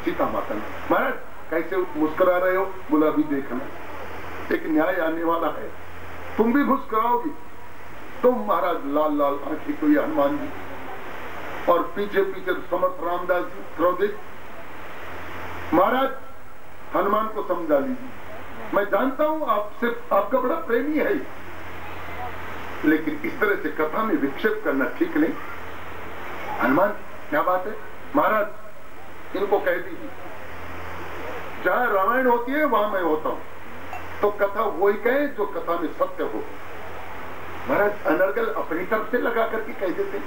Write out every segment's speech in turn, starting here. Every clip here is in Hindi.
सीता माता ने, महाराज कैसे मुस्कुरा रहे हो? बोला अभी देखना, एक न्याय आने वाला है, तुम भी मुस्कुराओगी। तुम महाराज लाल लाल आंखें को ये हनुमान जी, और पीछे पीछे समर्थ रामदास जी क्रोधित। महाराज हनुमान को समझा लीजिए, मैं जानता हूं आपसे आपका बड़ा प्रेमी है, लेकिन इस तरह से कथा में विक्षेप करना ठीक नहीं। हनुमान क्या बात है? महाराज इनको कह दीजिए, जहां रामायण होती है वहां मैं होता हूं, तो कथा वही कहे जो कथा में सत्य हो। महाराज अनर्गल अपनी तरफ से लगा करके कह देते,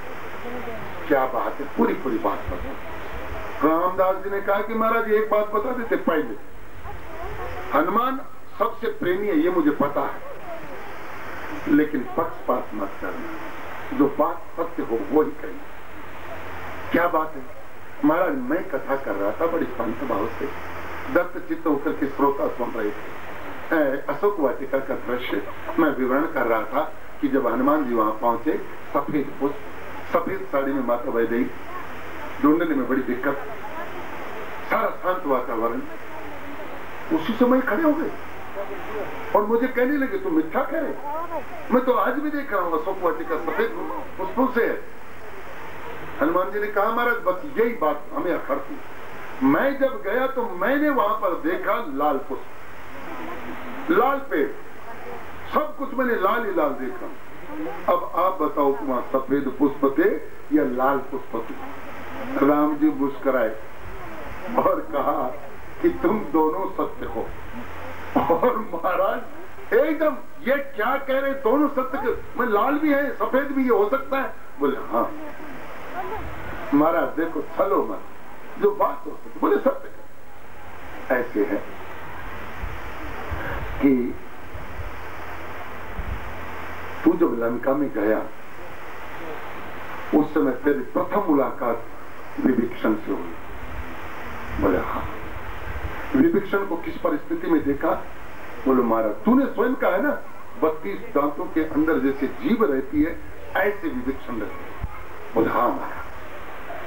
क्या बात है, पूरी पूरी बात बताओ। रामदास जी ने कहा कि महाराज एक बात बता देते, पहले हनुमान सबसे प्रेमी है ये मुझे पता है, लेकिन पक्षपात मत करना, जो बात सत्य हो वो ही कहिए। क्या बात है? महाराज मैं कथा कर रहा था बड़ी शांत भाव से, दत्त चित्त होकर के श्रोता सुन रहे थे। अशोक वाटिका का दृश्य मैं विवरण कर रहा था कि जब हनुमान जी वहां पहुंचे, सफेद पुष्प, सफेद साड़ी में माता वैदेही, ढूंढने में बड़ी दिक्कत, सारा शांत वातावरण। उसी समय खड़े हो गए और मुझे कहने लगे तुम मिथ्या कह रहे। मैं तो आज भी देख रहा हूँ अशोक वाटिका सफेद पुष्पों से है। हनुमान जी ने कहा महाराज बस यही बात हमें अखरती, मैं जब गया तो मैंने वहां पर देखा लाल पुष्प, लाल पेड़, सब कुछ मैंने लाल ही लाल देखा। अब आप बताओ कि वहां सफेद पुष्प थे या लाल पुष्प थे? राम जी मुस्कुराए और कहा कि तुम दोनों सत्य हो। और महाराज एकदम ये क्या कह रहे, दोनों सत्य, मैं लाल भी है सफेद भी हो सकता है? बोले हाँ। महाराज देखो छलो मत, जो बात हो सकती, बोले सत्य। ऐसे है कि तू जब लंका में गया उस समय तेरी प्रथम मुलाकात विभीषण से हुई। बोले हाँ। विभीषण को किस परिस्थिति में देखा? बोलो महाराज तूने स्वयं कहा है ना, 32 दांतों के अंदर जैसे जीभ रहती है ऐसे विभीषण रहते हैं। बोले हाँ महाराज।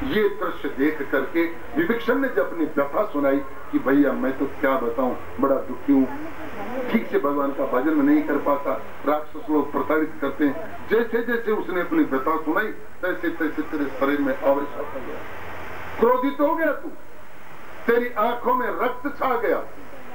ये दृश्य देख करके विभीषण ने जब अपनी व्यथा सुनाई कि भैया मैं तो क्या बताऊं, बड़ा दुखी हूं, ठीक से भगवान का भजन नहीं कर पाता, राक्षस लोग प्रताड़ित करते हैं। जैसे जैसे उसने अपनी व्यथा सुनाई तैसे तैसे तेरे शरीर में आवेश आता गया, क्रोधित हो गया तू, तेरी आंखों में रक्त छा गया।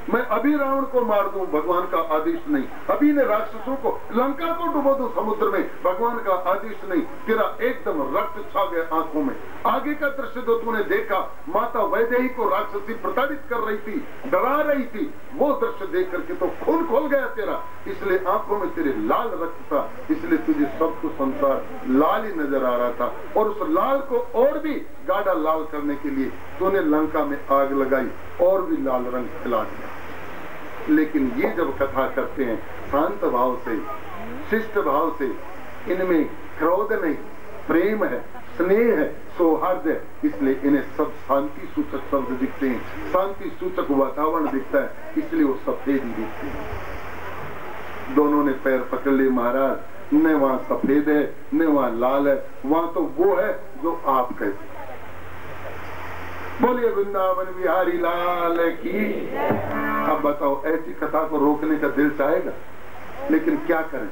मैं अभी रावण को मार दूं, भगवान का आदेश नहीं। अभी ने राक्षसों को, लंका को डुबो दूं समुद्र में, भगवान का आदेश नहीं। तेरा एकदम रक्त छा गया आंखों में। आगे का दृश्य जो तूने देखा, माता वैदेही को राक्षसी प्रताड़ित कर रही थी, डरा रही थी, वो दृश्य देख करके तो खून खोल गया तेरा, इसलिए आंखों में तेरे लाल रक्त था, इसलिए तुझे सब कुछ संसार लाल ही नजर आ रहा था। और उस लाल को और भी गाढ़ा लाल करने के लिए तूने लंका में आग लगाई और भी लाल रंग फैला दिया। लेकिन ये जब कथा करते हैं शांत भाव से, शिष्ट भाव से, इनमें क्रोध नहीं, प्रेम है, स्नेह है, सौहार्द है, इसलिए इन्हें सब शांति सूचक शब्द दिखते हैं, शांति सूचक वातावरण दिखता है, इसलिए वो सफेद ही दिखते हैं। दोनों ने पैर पकड़ लिए महाराज, न वहां सफेद है न वहां लाल है, वहां तो वो है जो आप कहते। बोलिए वृंदावन बिहारी लाल की। अब बताओ ऐसी कथा को रोकने का दिल चाहेगा, लेकिन क्या करें?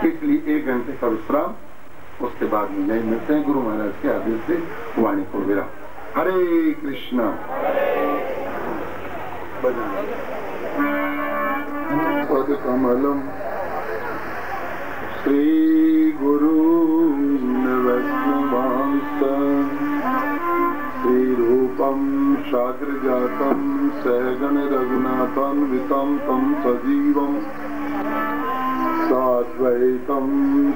इसलिए 1 घंटे का विश्राम, उसके बाद में यही मिलते हैं गुरु महाराज के आदेश से वाणी को विराम। हरे कृष्णा। पद कमलम श्री गुरु वैष्णवांस श्री रूपम शाग्र जातम सहगण रघुनाथान्वितं तं सजीवम साद्वैतं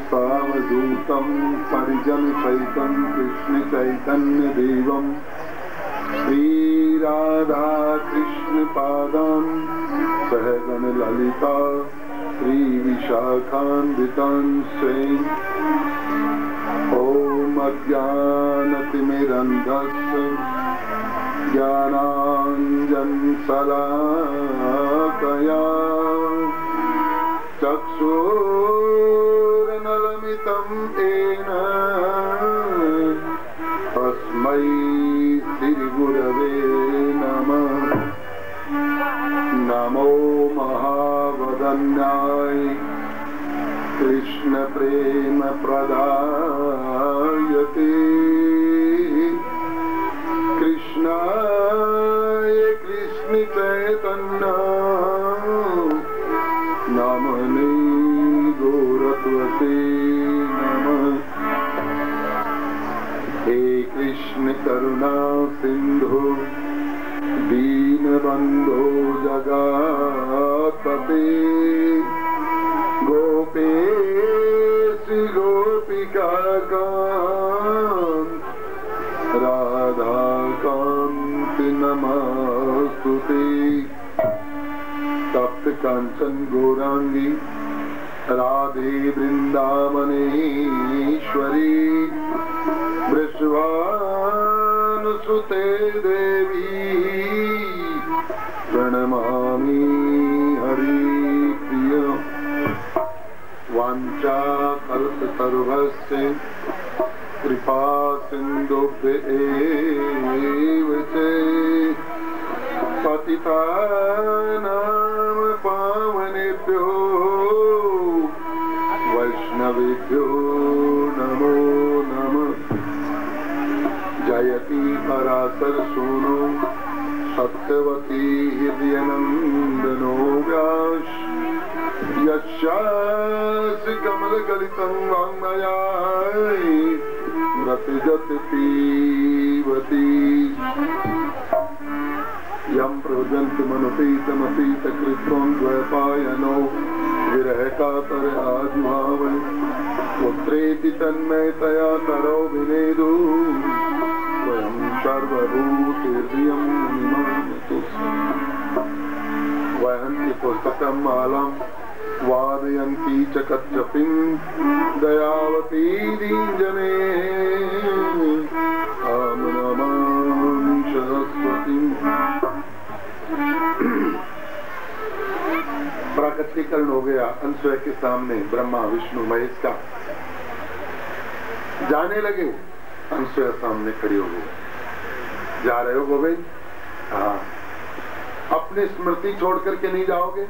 सावधूतं परिजन सहितं कृष्ण चैतन्य देवं श्री राधा कृष्ण पादान सहगण ललिता श्री विशाखान्वितं स्वयं। ओम अज्ञानतिमिरन्धस्य ज्ञानाञ्जन शलाकया चक्षुर्नलमितं येन कृष्ण प्रेम प्रदायते कृष्णाय कृष्ण चैतन्य नामने गोरत्वते नमः। हे कृष्ण करुणा सिंधु दीनबंधो जगत्पते गोपेश गोपिकाकांत राधाकांत नमस्तुते। तप्त कांचन गौरांगी राधे वृंदावनेश्वरी वृषभानुसुते देवी प्रणमामि हरिप्रिय। वाञ्छा कल्पतरुभ्यश्च कृपा सिन्धुभ्येव च पतितानां पावनेभ्यो वैष्णवेभ्यो नमो नमः। जयति पराशर सूनो सत्यवती हृदयनंदनो व्यास यस्यास्य कमलगलितं वाङ्मयाय रतिजति पीबति। यं प्रव्रजन्ति मनुपीतमपीतकृत्वं द्वैपायनो विरहकातर आजुहावन् पुत्रेति तन्मयतया नरो विनेदु स्वयं सर्वभूतेर्यं मुनिमानतु। वहन्ति पुस्तकं मालां वादयन्ती च कच्छपिं दयावती दीनजने आम नमामि सरस्वतीं। प्राकट्यकरण हो गया अनसुया के सामने ब्रह्मा विष्णु महेश का। जाने लगे, अनसुया सामने खड़ी हो गई। जा रहे हो गोविंद? हाँ। अपनी स्मृति छोड़ करके नहीं जाओगे?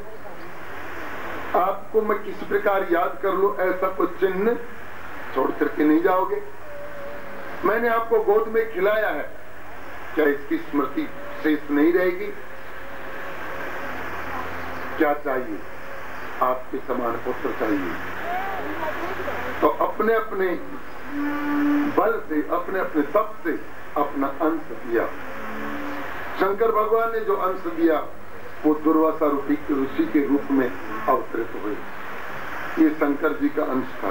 आपको मैं किसी प्रकार याद कर लूं ऐसा कुछ चिन्ह छोड़ करके नहीं जाओगे? मैंने आपको गोद में खिलाया है, क्या इसकी स्मृति शेष नहीं रहेगी? क्या चाहिए? आपके समान पुत्र चाहिए। तो अपने अपने बल से, अपने अपने तप से अपना अंश दिया। शंकर भगवान ने जो अंश दिया वो दुर्वासा रूपी ऋषि के रूप में अवतरित हुए। ये शंकर जी का अंश था।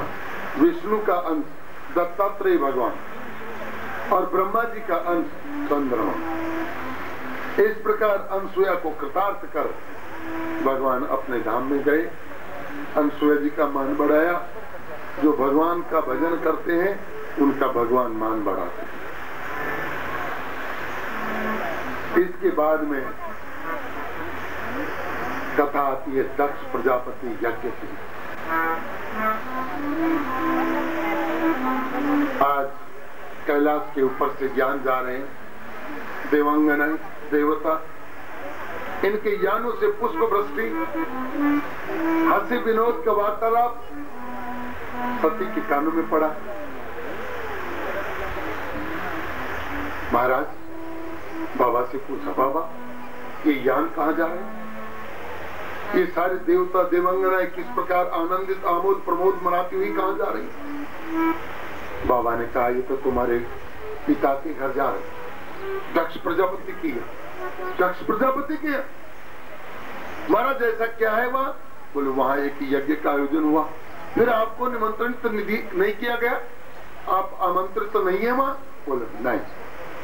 विष्णु का अंश दत्तात्रेय भगवान और ब्रह्मा जी का अंश चंद्रमा। इस प्रकार अनसुया को कृतार्थ कर भगवान अपने धाम में गए। अनसुया जी का मान बढ़ाया। जो भगवान का भजन करते हैं उनका भगवान मान बढ़ाते हैं। इसके बाद में कथा आती है दक्ष प्रजापति यज्ञ की। आज कैलाश के ऊपर से ज्ञान जा रहे हैं देवांगना देवता। इनके यानों से पुष्प वृष्टि, हंसी विनोद का वार्तालाप सती के कानों में पड़ा। महाराज बाबा से पूछा, बाबा ये यान कहाँ जा रहे हैं? ये सारे देवता देवांगनाएं किस प्रकार आनंदित आमोद प्रमोद मनाती हुई कहाँ जा रही? बाबा ने कहा ये तो तुम्हारे पिता के घर जा रहे, दक्ष प्रजापति की है। दक्ष प्रजापति की है। महाराज ऐसा क्या है वहाँ? बोले वहाँ एक यज्ञ का आयोजन हुआ। फिर आपको निमंत्रित नहीं किया गया? आप आमंत्रित तो नहीं है वहाँ? बोले नहीं।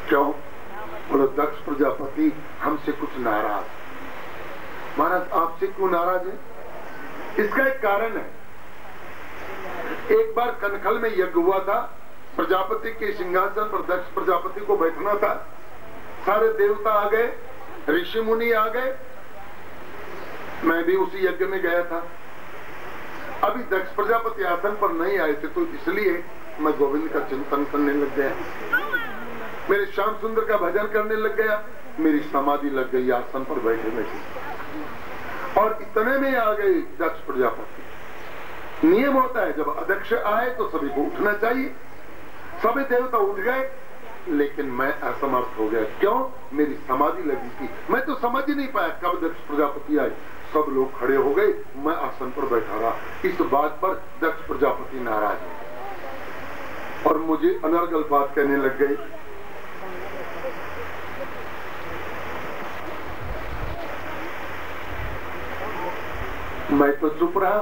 क्यों? बोले दक्ष प्रजापति हमसे कुछ नाराज। महाराज आपसे क्यों नाराज है? इसका एक कारण है। एक बार कनखल में यज्ञ हुआ था। प्रजापति के सिंहासन पर दक्ष प्रजापति को बैठना था। सारे देवता आ गए, ऋषि मुनि आ गए। मैं भी उसी यज्ञ में गया था। अभी दक्ष प्रजापति आसन पर नहीं आए थे, तो इसलिए मैं गोविंद का चिंतन करने लग गया, मेरे श्याम सुंदर का भजन करने लग गया। मेरी समाधि लग गई आसन पर बैठे बैठे। और इतने में आ गए दक्ष प्रजापति। नियम होता है जब अध्यक्ष आए तो सभी को उठना चाहिए। सभी देवता उठ गए, लेकिन मैं असमर्थ हो गया। क्यों? मेरी समाधि लगी थी। मैं तो समझ ही नहीं पाया कब दक्ष प्रजापति आए। सब लोग खड़े हो गए, मैं आसन पर बैठा रहा। इस बात पर दक्ष प्रजापति नाराज हो और मुझे अनर्गल बात कहने लग गए। मैं तो चुप रहा।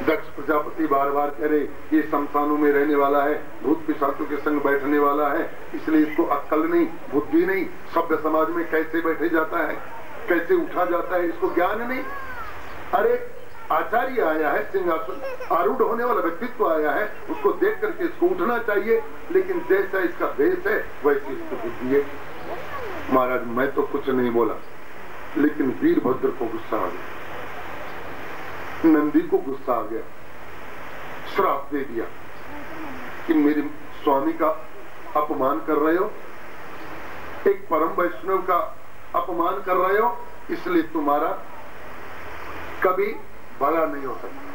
दक्ष प्रजापति बार बार कह रहे ये शमशानों में रहने वाला है, भूत पिशाचों के संग बैठने वाला है, इसलिए इसको अक्ल नहीं, बुद्धि नहीं, सभ्य समाज में कैसे बैठे जाता है, कैसे उठा जाता है, इसको ज्ञान नहीं। अरे आचार्य आया है, सिंहासन आरूढ़ होने वाला व्यक्तित्व आया है, उसको देख करके इसको उठना चाहिए, लेकिन जैसा इसका देश है वैसी इसकी बुद्धि है। महाराज मैं तो कुछ नहीं बोला, लेकिन वीरभद्र को गुस्सा आ गया, नंदी को गुस्सा आ गया, श्राप दे दिया कि मेरे स्वामी का अपमान कर रहे हो, एक परम वैष्णव का अपमान कर रहे हो, इसलिए तुम्हारा कभी भला नहीं हो सकता।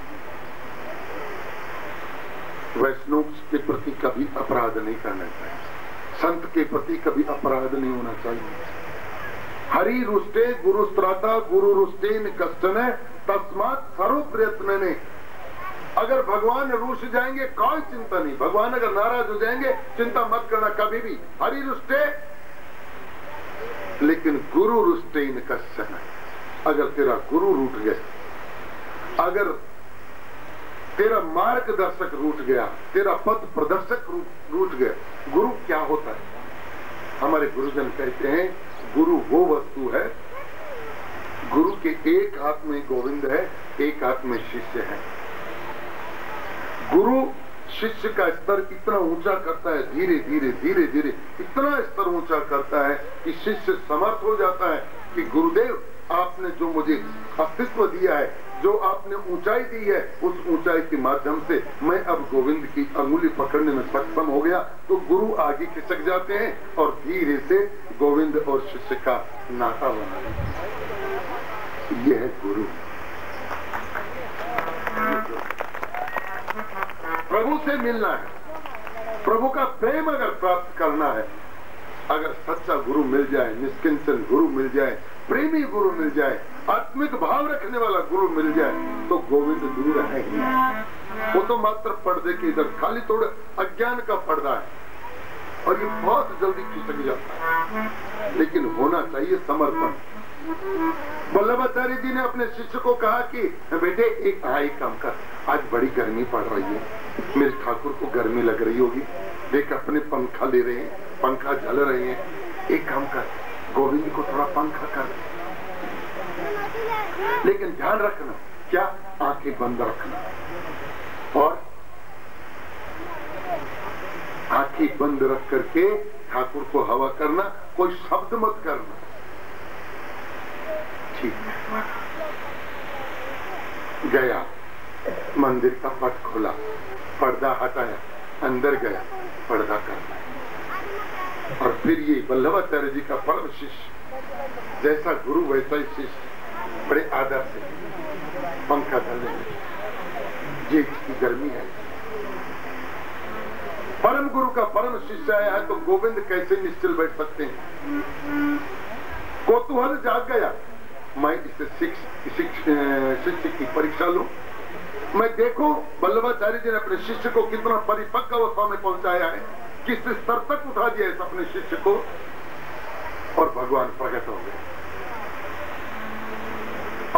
वैष्णव के प्रति कभी अपराध नहीं करना चाहिए, संत के प्रति कभी अपराध नहीं होना चाहिए। हरि रुष्टे गुरु स्त्राता गुरु रुष्टेन कष्टन तस्मात सर्व प्रयत्न ने। अगर भगवान रूठ जाएंगे कोई चिंता नहीं, भगवान अगर नाराज हो जाएंगे चिंता मत करना कभी भी। हरि रुष्टे, लेकिन गुरु रुष्टेन कष्टन, अगर तेरा गुरु रूठ गया, अगर तेरा मार्गदर्शक रूठ गया, तेरा पथ प्रदर्शक रूठ गया। गुरु क्या होता है? हमारे गुरुजन कहते हैं गुरु वो वस्तु है, गुरु के एक हाथ में गोविंद है, एक हाथ में शिष्य है। गुरु शिष्य का स्तर इतना ऊंचा करता है, धीरे धीरे धीरे धीरे इतना स्तर ऊंचा करता है कि शिष्य समर्थ हो जाता है कि गुरुदेव आपने जो मुझे अस्तित्व दिया है, जो आपने ऊंचाई दी है, उस ऊंचाई के माध्यम से मैं अब गोविंद की अंगुली पकड़ने में सक्षम हो गया। तो गुरु आगे खिसक जाते हैं और धीरे से गोविंद और शिष्य का नाता बना। यह है गुरु। प्रभु से मिलना है, प्रभु का प्रेम अगर प्राप्त करना है, अगर सच्चा गुरु मिल जाए, निष्किंचन गुरु मिल जाए, प्रेमी गुरु मिल जाए, आत्मिक भाव रखने वाला गुरु मिल जाए, तो गोविंद दूर है ही। वो तो मात्र पर्दे के इधर, खाली थोड़ा अज्ञान का पर्दा है और ये बहुत जल्दी खिसक जाता है। लेकिन होना चाहिए समर्पण। वल्लभाचार्य जी ने अपने शिष्य को कहा कि बेटे एक काम कर, आज बड़ी गर्मी पड़ रही है, मेरे ठाकुर को गर्मी लग रही होगी, देख अपने पंखा ले रहे हैं, पंखा झल रहे हैं, एक काम कर गोविंद को थोड़ा पंखा कर, लेकिन ध्यान रखना क्या, आंखें बंद रखना और आंखें बंद रख करके ठाकुर को हवा करना, कोई शब्द मत करना। ठीक है, गया मंदिर का पट खोला, पर्दा हटाया, अंदर गया, पर्दा करना। और फिर ये वल्लभाचार्य जी का परम शिष्य, जैसा गुरु वैसा ही शिष्य, बड़े आदर से पंखा डालने में, ये इसकी गर्मी है। परम गुरु का परम शिष्य आया है तो गोविंद कैसे निश्चल बैठ सकते हैं? कौतूहल जाग गया, मैं इसे शिष्य की परीक्षा लूं, मैं देखो वल्लभाचार्य जी ने अपने शिष्य को कितना परिपक्व अवस्था में पहुंचाया है, किस स्तर तक उठा दिया है अपने शिष्य को, और भगवान प्रकट हो गए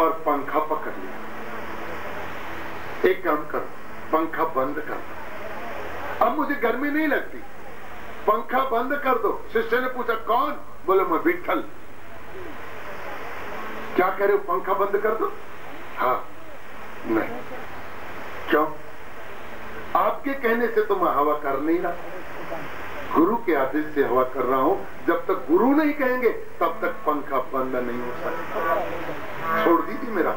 और पंखा पकड़ लिया। एक काम कर, पंखा बंद कर, अब मुझे गर्मी नहीं लगती, पंखा बंद कर दो। शिष्य ने पूछा कौन? बोले मैं विठल। क्या कह रहे हो, पंखा बंद कर दो? हाँ, नहीं, क्यों? आपके कहने से तो मैं हवा कर नहीं रहा, गुरु के आदेश से हवा कर रहा हूं। जब तक गुरु नहीं कहेंगे तब तक पंखा बंद नहीं हो सकता। छोड़ दीजिए मेरा।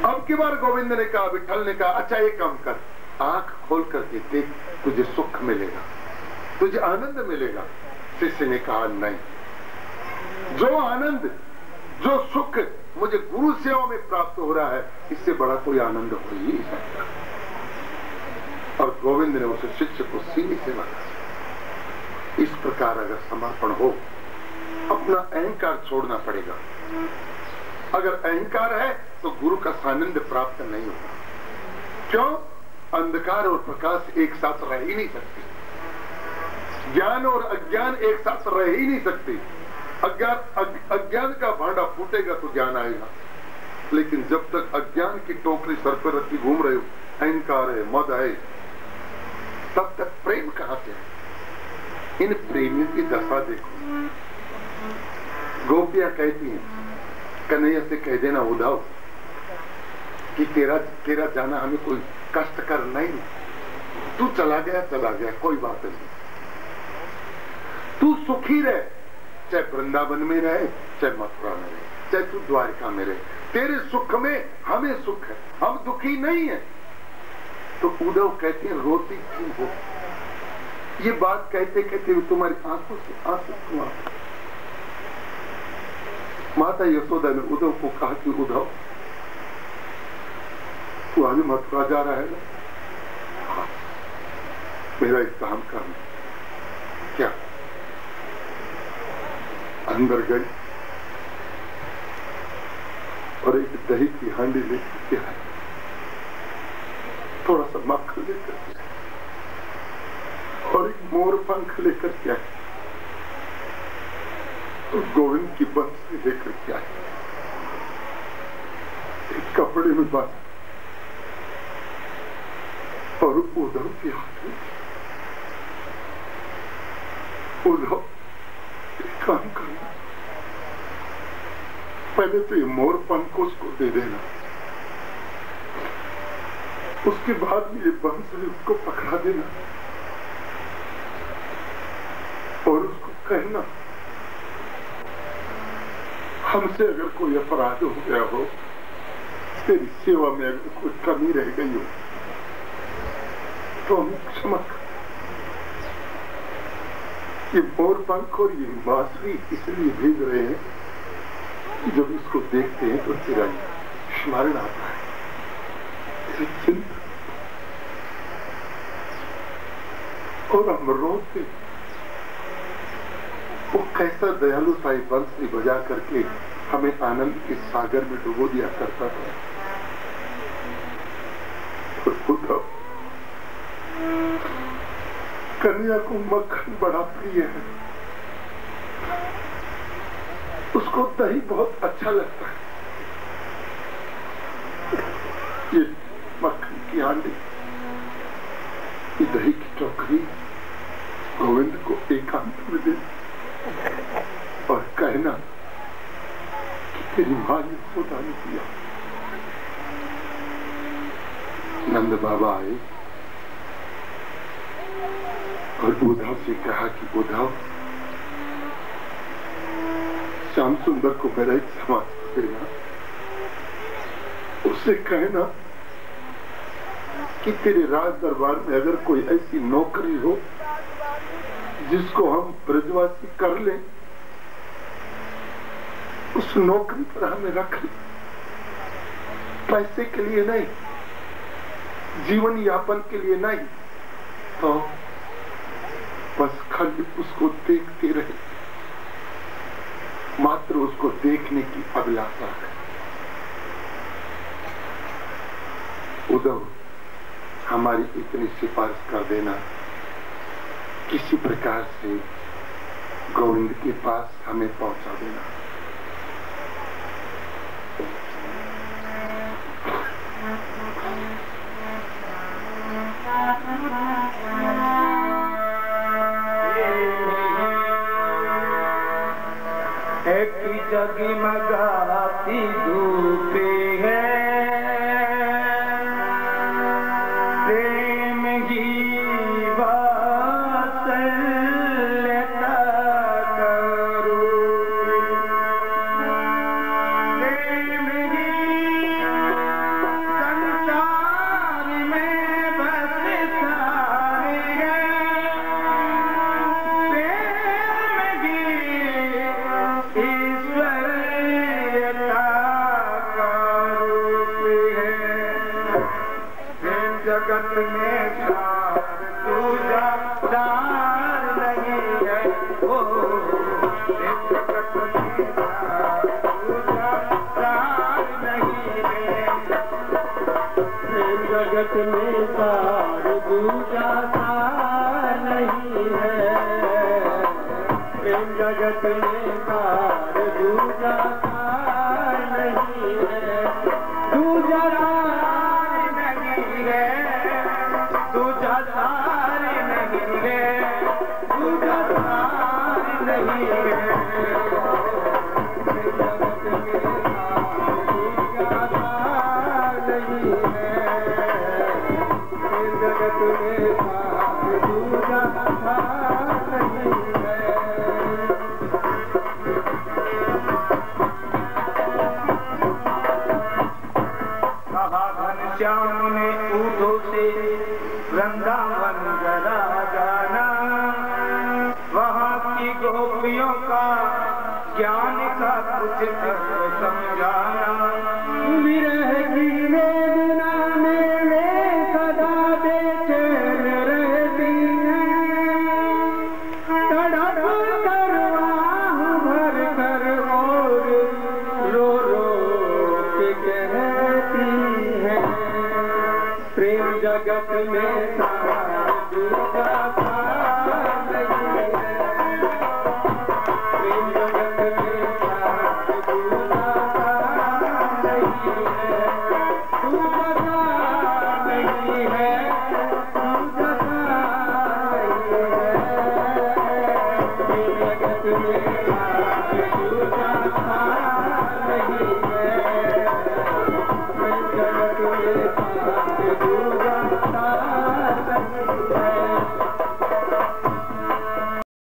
अब की बार गोविंद ने कहा, विठल ने कहा, अच्छा एक काम कर, आंख खोल करके देख, तुझे सुख मिलेगा, तुझे आनंद मिलेगा। शिष्य ने कहा नहीं, जो आनंद जो सुख मुझे गुरु सेवा में प्राप्त हो रहा है, इससे बड़ा कोई आनंद हो ही नहीं सकता। और गोविंद ने उस शिष्य को सीधी सेवा दी। इस प्रकार अगर समर्पण हो, अपना अहंकार छोड़ना पड़ेगा। अगर अहंकार है तो गुरु का सानिध्य प्राप्त नहीं होगा। क्यों? अंधकार और प्रकाश एक साथ रह ही नहीं सकते, ज्ञान और अज्ञान एक साथ रह ही नहीं सकते। अज्ञान का भांडा फूटेगा तो ज्ञान आएगा, लेकिन जब तक अज्ञान की टोकरी सर पर रखी घूम रहे हो, अहंकार है, मद है, तब तक प्रेम कहां से है? इन प्रेमियों की दशा देखो। गोपियां कहती हैं, कन्हैया से कह देना उद्धव कि तेरा जाना हमें कोई कष्टकर नहीं, तू चला गया कोई बात नहीं, तू सुखी रहे, चाहे वृंदावन में रहे, चाहे मथुरा में रहे, चाहे तू द्वारका में रहे, तेरे सुख में हमें सुख है, हम दुखी नहीं है। तो उद्धव कहते हैं, रोती क्यों हो? ये बात कहते कहते तुम्हारी आंखों से आंसू क्यों आते? माता यशोदा ने उद्धव को कहा कि उद्धव, तू अभी मथुरा जा रहा है ना? हाँ, मेरा एक काम करना। क्या? अंदर गई और एक दही की हांडी लेकर के आई, थोड़ा सा मक्खन लेकर के आई और एक मोर पंख लेकर के आई और गोविंद की बंसी लेकर के आई, एक कपड़े में बांध और उद्धव के हाथ में, उद्धव एक काम करना, पहले तो ये मोर पंख उसको दे देना, उसके बाद ये बंसी उसको पकड़ा देना और उसको कहना, हमसे अगर कोई अपराध हो गया हो, तेरी सेवा में अगर कोई कमी रह गई हो तो हम क्षमा कर। ये मोर पंख और ये बांसुरी इसलिए भेज रहे हैं कि जब इसको देखते हैं तो तेरा स्मरण आता है, तेरी चिंता, और हम रोते। वो कैसा दयालु सा बंसुरी बजा करके हमें आनंद के सागर में डुबो दिया करता था। और उद्धव, कन्या को मक्खन बड़ा प्रिय है, उसको दही बहुत अच्छा लगता है। ये मक्खन की हांडी, ये दही की टोकरी गोविंद को एकांत में दे और कहना कि तेरी मां ने यशोदा ने दिया। नंद बाबा आए और उद्धव से कहा कि उद्धव, श्याम सुंदर को मेरा एक समाचार देना, उससे कहना कि तेरे राज दरबार में अगर कोई ऐसी नौकरी हो जिसको हम ब्रजवासी कर लें, उस नौकरी पर हमें रख ले, पैसे के लिए नहीं, जीवन यापन के लिए नहीं, तो बस खाली उसको देखते रहे, मात्र उसको देखने की अभिलाषा है। उद्धव, हमारी इतनी सिफारिश कर देना, किसी प्रकार से गोविंद के पास हमें पहुंचा देना। एक जगमगाती धूप है, प्रेम की वात्सल्यता करो, प्रेम की संसार में बस सारे हैं, प्रेम की ईश्वर जगत में सार दूजा सार नहीं है, प्रेम जगत में सार दूजा सार नहीं है, दूजा सार नहीं है, दूजा सार नहीं है, दूजा सार नहीं है, प्रेम जगत में सार दूजा सार नहीं है, जगत में सार दूजा सार नहीं है। कहा घनश्याम ने ऊँटों से वृंदावन जरा जाना, वहाँ की गोपियों का ज्ञान का कुछ समझाना, विरह की वेदना में वे सदा बेचैन रहती हैं, तड़प कर आह भर कर और रो रो के कहती हैं, प्रेम जगत में सार दूजा सार नहीं है, प्रेम जगत में सार दूजा सार नहीं है, दूजा सार नहीं है, दूजा सार नहीं है, प्रेम जगत में सार